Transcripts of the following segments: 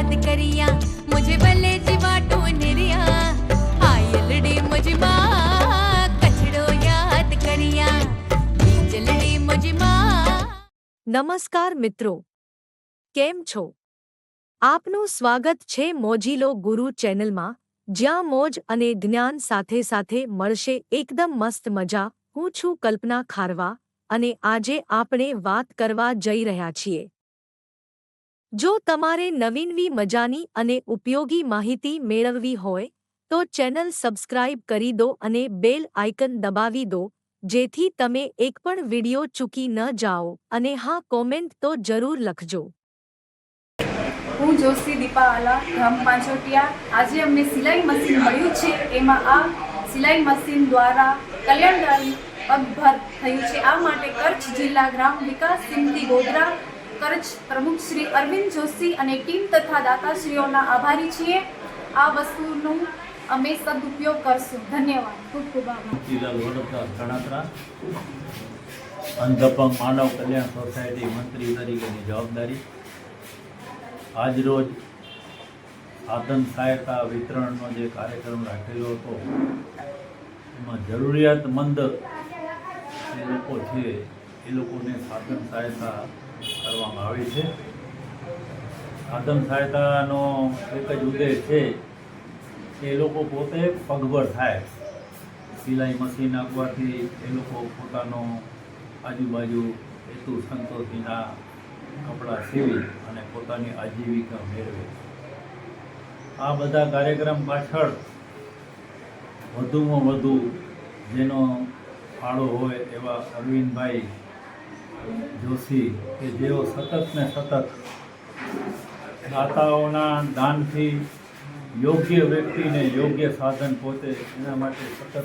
याद करिया मुझे भले जीवाटो निरिया आयलड़ी मुझे माँ कचड़ो याद करिया जलड़ी मुझे माँ। નમસ્કાર મિત્રો, કેમ છો? આપનું સ્વાગત છે મોજીલો ગુરુ ચેનલમાં, જ્યાં મોજ અને જ્ઞાન સાથે સાથે મળશે એકદમ મસ્ત મજા। હું છું કલ્પના ખારવા અને આજે આપણે વાત કરવા જઈ રહ્યા છીએ। જો તમારે નવીનવી મજાની અને ઉપયોગી માહિતી મેળવવી હોય તો ચેનલ સબસ્ક્રાઇબ કરી દો અને બેલ આઇકન દબાવી દો, જેથી તમે એક પણ વિડિયો ચૂકી ન જાઓ। અને હા, કોમેન્ટ તો જરૂર લખજો। હું જોશી દીપાવાલા, ગામ પાંચોટિયા। આજે અમને સિલાઈ મશીન મળ્યું છે, એમાં આ સિલાઈ મશીન દ્વારા કલ્યાણકારી પગભર થયું છે। આ માટે કચ્છ જિલ્લા ગ્રામ વિકાસ સમિતિ ગોધરા કચ્છ પ્રમુખ શ્રી અરવિંદ જોશી અને ટીમ તથા દાતાશ્રીઓના આભારી છીએ। આ વસ્તુનો અમે સદુપયોગ કરશું। ધન્યવાદ, ખૂબ ખૂબ આભાર। અંધપંગ માનવ કલ્યાણ સોસાયટી મંત્રી તરીકેની જવાબદારી। આજરોજ સાધન સહાયતા વિતરણનો જે કાર્યક્રમ રાખેલો હતો, એમાં જરૂરિયાતમંદ જે લોકો છે એ લોકોને સાધન સહાયતા કરવામાં આવી છે। સાધન સહાયતાનો એક જ ઉદ્દેશ છે કે એ લોકો પોતે પગભર થાય। સિલાઈ મશીન આપવાથી એ લોકો પોતાનો આજુબાજુ હેતુ સંતોષીના કપડાં સીવી અને પોતાની આજીવિકા મેળવે। આ બધા કાર્યક્રમ પાછળ વધુમાં વધુ જેનો ફાળો હોય એવા અરવિંદભાઈ જોશી કે જેઓ સતત ને સતત દાતાઓના દાનથી યોગ્ય વ્યક્તિને યોગ્ય સાધન પહોંચે એના માટે સતત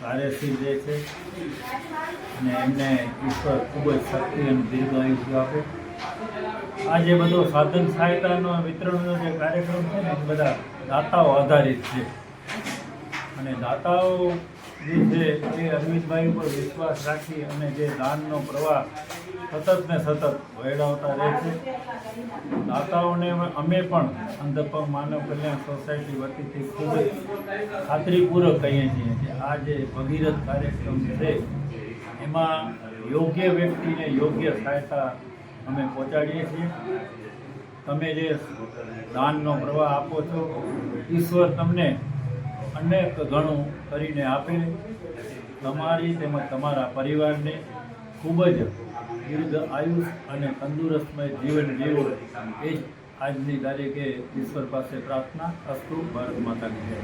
કાર્યશીલ રહે છે અને એમને ઈશ્વર ખૂબ જ શક્તિ અને દીર્ઘાયુષ્ય આપે। આ જે બધો સાધન સહાયતાનો વિતરણનો જે કાર્યક્રમ છે ને, એ બધા દાતાઓ આધારિત છે અને દાતાઓ જે છે એ અરવિંદભાઈ ઉપર વિશ્વાસ રાખી અને જે દાનનો પ્રવાહ સતત ને સતત વહેડાવતા રહે છે। દાતાઓને અમે પણ અંધપંગ માનવ કલ્યાણ સોસાયટી વતીથી ખૂબ જ ખાતરીપૂર્વક કહીએ છીએ કે આ જે ભગીરથ કાર્યક્રમ છે એમાં યોગ્ય વ્યક્તિને યોગ્ય સહાયતા અમે પહોંચાડીએ છીએ। તમે જે દાનનો પ્રવાહ આપો છો, ઈશ્વર તમને અનેક ગણું કરીને આપે। તમારી તેમજ તમારા પરિવારને ખૂબ જ દીર્ઘ આયુષ અને તંદુરસ્તમય જીવન જીવો, એ જ આજની તારીખે ઈશ્વર પાસે પ્રાર્થના। અસ્તુ। ભારત માતા કી જય।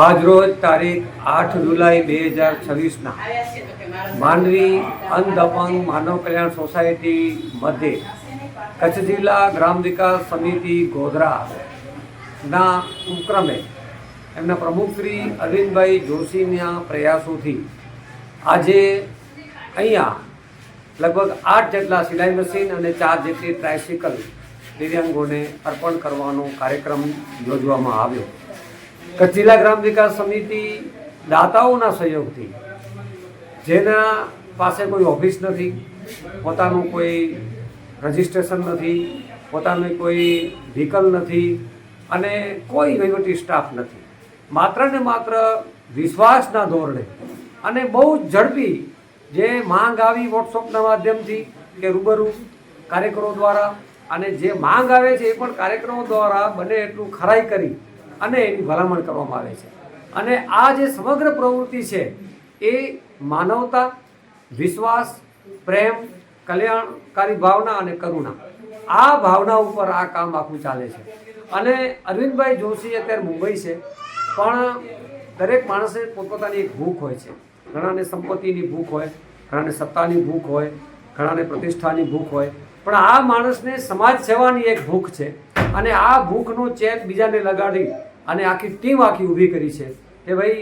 આજ રોજ તારીખ 8 જુલાઈ 2026 માંડવી અંધપંગ માનવ કલ્યાણ સોસાયટી મધ્યે કચ્છ જિલ્લા ગ્રામ વિકાસ સમિતિ ગોધરાના ઉપક્રમે એમના પ્રમુખ શ્રી અરવિંદભાઈ જોશીના પ્રયાસોથી આજે અહીંયા લગભગ 8 જેટલા સિલાઈ મશીન અને 4 જેટલી ટ્રાયસિકલ દિવ્યાંગોને અર્પણ કરવાનો કાર્યક્રમ યોજવામાં આવ્યો। કચ્છ જિલ્લા ગ્રામ વિકાસ સમિતિ દાતાઓના સહયોગથી, જેના પાસે કોઈ ઓફિસ નથી, પોતાનું કોઈ રજિસ્ટ્રેશન નથી, પોતાનું કોઈ વ્હીકલ નથી અને કોઈ વહીવટી સ્ટાફ નથી, માત્ર ને માત્ર વિશ્વાસના ધોરણે અને બહુ ઝડપી જે માંગ આવી વોટ્સઅપના માધ્યમથી કે રૂબરૂ કાર્યકરો દ્વારા, અને જે માંગ આવે છે એ પણ કાર્યક્રમો દ્વારા બને એટલું ખરાઈ કરી અને એની ભલામણ કરવામાં આવે છે। અને આ જે સમગ્ર પ્રવૃત્તિ છે એ માનવતા, વિશ્વાસ, પ્રેમ, કલ્યાણકારી ભાવના અને કરુણા, આ ભાવના ઉપર આ કામ આખું ચાલે છે। અને અરવિંદભાઈ જોશી અત્યારે મુંબઈ છે, પણ દરેક માણસે પોતપોતાની એક ભૂખ હોય છે। ઘણાને સંપત્તિની ભૂખ હોય, ઘણાને સત્તાની ભૂખ હોય, ઘણાને પ્રતિષ્ઠાની ભૂખ હોય, પણ આ માણસને સમાજ સેવાની એક ભૂખ છે અને આ ભૂખનો ચેપ બીજાને લગાડી અને આખી ટીમ ઊભી કરી છે કે ભાઈ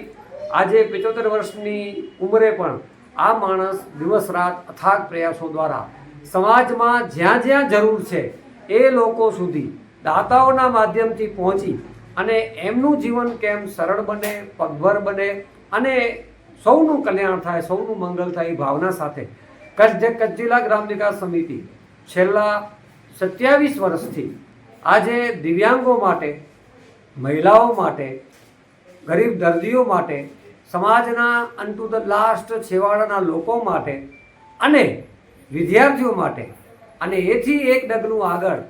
આજે 75 વર્ષની ઉંમરે પણ આ માણસ દિવસ રાત અથાગ પ્રયાસો દ્વારા સમાજમાં જ્યાં જ્યાં જરૂર છે એ લોકો સુધી દાતાઓના માધ્યમથી પહોંચી અને એમનું જીવન કેમ સરળ બને, પગભર બને અને સૌનું કલ્યાણ થાય, સૌનું મંગલ થાય એ ભાવના સાથે કચ્છ જિલ્લા ગ્રામ વિકાસ સમિતિ છેલ્લા 27 વર્ષથી આજે દિવ્યાંગો માટે, મહિલાઓ માટે, ગરીબ દર્દીઓ માટે, સમાજના અનટુ ધ લાસ્ટ છેવાડાના લોકો માટે અને વિદ્યાર્થીઓ માટે, અને એથી એક ડગલું આગળ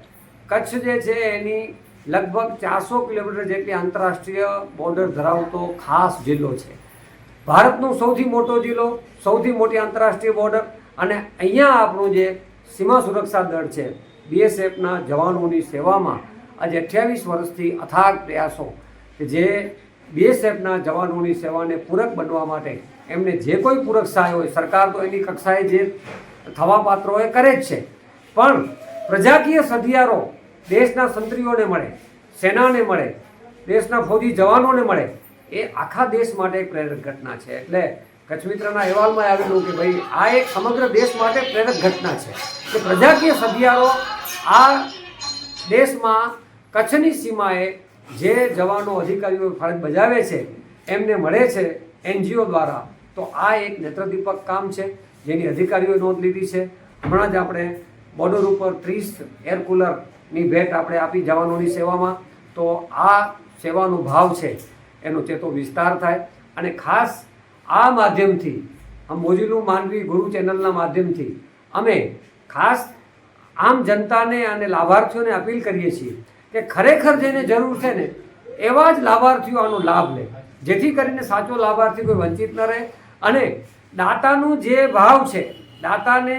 કચ્છ જે છે એની લગભગ 400 કિલોમીટર જેટલી આંતરરાષ્ટ્રીય બોર્ડર ધરાવતો ખાસ જિલ્લો છે. ભારતનો સૌથી મોટો જિલ્લો, સૌથી મોટી આંતરરાષ્ટ્રીય બોર્ડર, અને અહીંયા આપણું જે સીમા સુરક્ષા દળ છે BSFના જવાનોની સેવામાં આજે 28 વર્ષથી અથાગ પ્રયાસો કે જે BSFના જવાનોની સેવાને પૂરક બનવા માટે એમને જે કોઈ પૂરક સહાય હોય, સરકાર તો એની કક્ષાએ જે થવા પાત્ર હોય કરે જ છે, પણ પ્રજાકીય સધિયારો દેશના સંત્રીઓને મળે, સેનાને મળે, દેશના ફૌજી જવાનોને મળે, એ આખા દેશ માટે એક પ્રેરક ઘટના છે. એટલે કચ્છ મિત્રના અહેવાલમાં આવેલું કે ભાઈ આ એક સમગ્ર દેશ માટે પ્રેરક ઘટના છે કે પ્રજાકીય સધિયારો આ દેશમાં કચ્છની સીમાએ જે જવાનો અધિકારીઓ ફરજ બજાવે છે એમને મળે છે NGO દ્વારા. તો આ એક નેત્રદીપક કામ છે જેની અધિકારીઓએ નોંધ લીધી છે. હમણાં જ આપણે બોર્ડર ઉપર 30 એર કુલરની ભેટ આપણે આપી જવાનોની સેવામાં. તો આ સેવાનો ભાવ છે એનો ચેતો વિસ્તાર થાય, અને ખાસ આ માધ્યમથી મોજીલું માનવી ગુરુ ચેનલના માધ્યમથી અમે ખાસ આમ જનતાને અને લાભાર્થીઓને અપીલ કરીએ છીએ કે ખરેખર જેને જરૂર છે ને એવા જ લાભાર્થીઓ આનો લાભ લે, જેથી કરીને સાચો લાભાર્થી કોઈ વંચિત ન રહે, અને દાતાનું જે ભાવ છે, દાતાને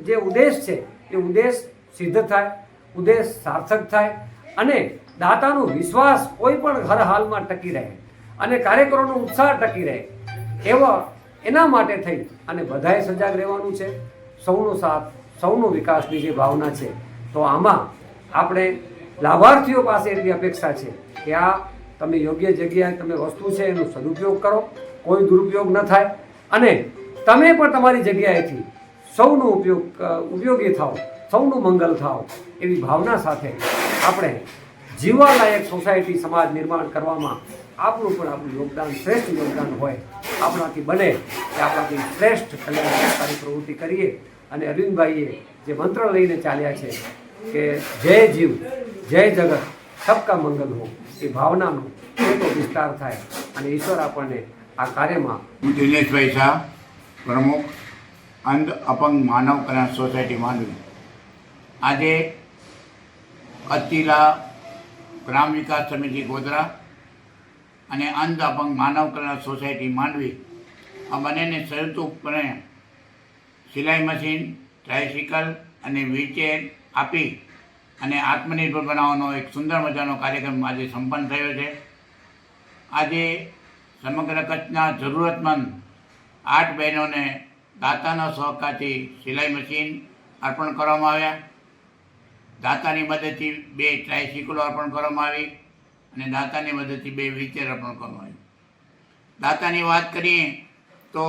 જે ઉદ્દેશ છે એ ઉદ્દેશ સિદ્ધ થાય, ઉદ્દેશ સાર્થક થાય, અને દાતાનો વિશ્વાસ કોઈ પણ હર હાલમાં ટકી રહે અને કાર્યકરોનો ઉત્સાહ ટકી રહે, એના માટે થઈ અને બધાએ સજાગ રહેવાનું છે. સૌનો સાથ, સૌનો વિકાસની જે ભાવના છે, તો આમાં આપણે લાભાર્થીઓ પાસે એટલી અપેક્ષા છે કે આ તમે યોગ્ય જગ્યાએ તમે વસ્તુ છે એનો સદુપયોગ કરો, કોઈ દુરુપયોગ ન થાય, અને તમે પણ તમારી જગ્યાએથી સૌનો ઉપયોગી થાઓ, સૌનું મંગલ થાઓ, એવી ભાવના સાથે આપણે જીવવાલાયક સોસાયટી સમાજ નિર્માણ કરવામાં આપણું યોગદાન, શ્રેષ્ઠ યોગદાન હોય, આપણાથી બને કે આપણાથી શ્રેષ્ઠ કલ્યાણકારી પ્રવૃત્તિ કરીએ. અને અરવિંદભાઈએ જે મંત્ર લઈને ચાલ્યા છે કે જય જીવ જય જગત સબકા મંગલ હો, એ ભાવનાનો એટલો વિસ્તાર થાય અને ઈશ્વર આપણને આ કાર્યમાં. હું દિનેશભાઈ શાહ, પ્રમુખ અંધ અપંગ માનવ કલ્યાણ સોસાયટી માંડવી. આજે કચ્છ જિલ્લા ગ્રામ વિકાસ સમિતિ ગોધરા અને અંધ અપંગ માનવ કલ્યાણ સોસાયટી માંડવી આ બંનેને સંયુક્તપણે સિલાઈ મશીન, ટ્રાયસિકલ અને વ્હીલચેર આપી અને આત્મનિર્ભર બનાવવાનો એક સુંદર મજાનો કાર્યક્રમ આજે સંપન્ન થયો છે. આજે સમગ્ર કચ્છના જરૂરતમંદ 8 બહેનોને દાતાના સહકારથી સિલાઈ મશીન અર્પણ કરવામાં આવ્યા, દાતાની મદદથી 2 ટ્રાયસિકલો અર્પણ કરવામાં આવી અને દાતાની મદદથી 2 વ્હીલચેર અર્પણ કરવામાં આવી. દાતાની વાત કરીએ તો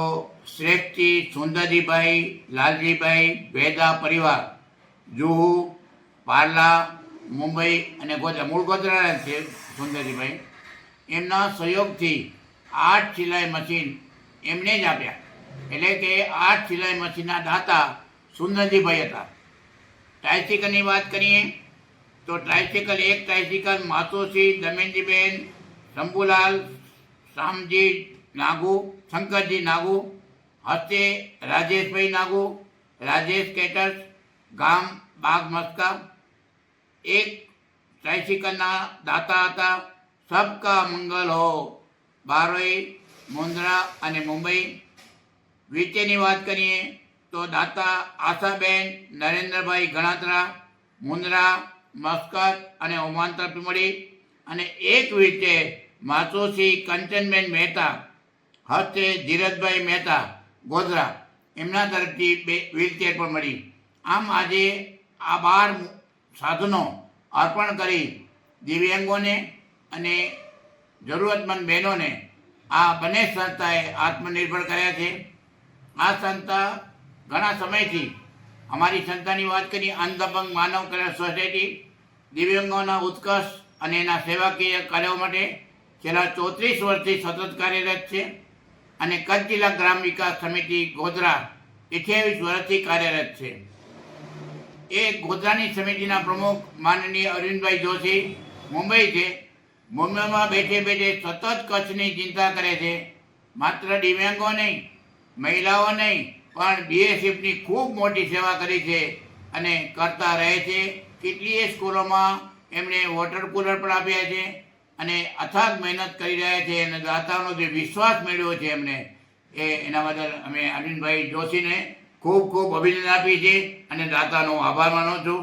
શ્રેષ્ઠજી સુંદરજીભાઈ, લાલજીભાઈ ભેદા પરિવાર, જુહુ, પાર્લા, મુંબઈ અને ગોધરા, મૂળ ગોધરા છે સુંદરજીભાઈ, એમના સહયોગથી 8 સિલાઈ મશીન એમને જ આપ્યા. એટલે કે 8 સિલાઈ મશીનના દાતા સુંદરજીભાઈ હતા. ટ્રાયસિકલની વાત કરીએ તો ટ્રાયસિકલ, એક ટ્રાયસિકલ માતોશ્રી દમયંતીબેન, શંભુલાલ, શામજી નાગુ, શંકરજી નાગુ, હસ્તે રાજેશભાઈ નાગુ, રાજેશ કેટર્સ, ગામ બાગ મસ્કા. એક ટ્રાયસિકલના દાતા હતા સબકા મંગલ હો, બારોઈ, મુન્દ્રા અને મુંબઈ. વ્હીલચેરની વાત કરીએ તો દાતા આશાબેન નરેન્દ્રભાઈ ગણાત્રા, મુન્દ્રા, મસ્કત અને ઓમાન તરફથી મળી. અને એક વ્હીલચેર માતોશ્રી કંચનબેન મહેતા, હસ્તે ધીરજભાઈ મહેતા, ગોધરા, એમના તરફથી 2 વ્હીલચેર પણ મળી. આમ આજે આ 12 સાધનો અર્પણ કરી દિવ્યાંગોને અને જરૂરતમંદ બહેનોને આ બંને સંસ્થાએ આત્મનિર્ભર કર્યા છે. આ સંસ્થા ઘણા સમયથી, અમારી સંસ્થાની વાત કરીએ અંધ અપંગ માનવ કલ્યાણ સોસાયટી, દિવ્યાંગોના ઉત્કર્ષ અને એના સેવાકીય કાર્યો માટે છેલ્લા 34 વર્ષથી સતત કાર્યરત છે. અને કચ્છ જિલ્લા ગ્રામ વિકાસ સમિતિ ગોધરા 28 વર્ષથી કાર્યરત છે. એ ગોધરાની સમિતિના પ્રમુખ માનનીય અરવિંદભાઈ જોશી મુંબઈ છે. મુંબઈમાં બેઠે બેઠે સતત કચ્છની ચિંતા કરે છે. માત્ર દિવ્યાંગો નહીં, મહિલાઓ નહીં, પણ બીએસએફની ખૂબ મોટી સેવા કરી છે અને કરતા રહે છે. કેટલીય સ્કૂલોમાં એમણે વોટર કુલર પણ આપ્યા છે અને અથાગ મહેનત કરી રહ્યા છે અને દાતાનો જે વિશ્વાસ મેળવ્યો છે એમણે એના બદલ અમે અરવિંદભાઈ જોશીને ખૂબ ખૂબ અભિનંદન આપીએ છીએ અને દાતાનો આભાર માનું છું.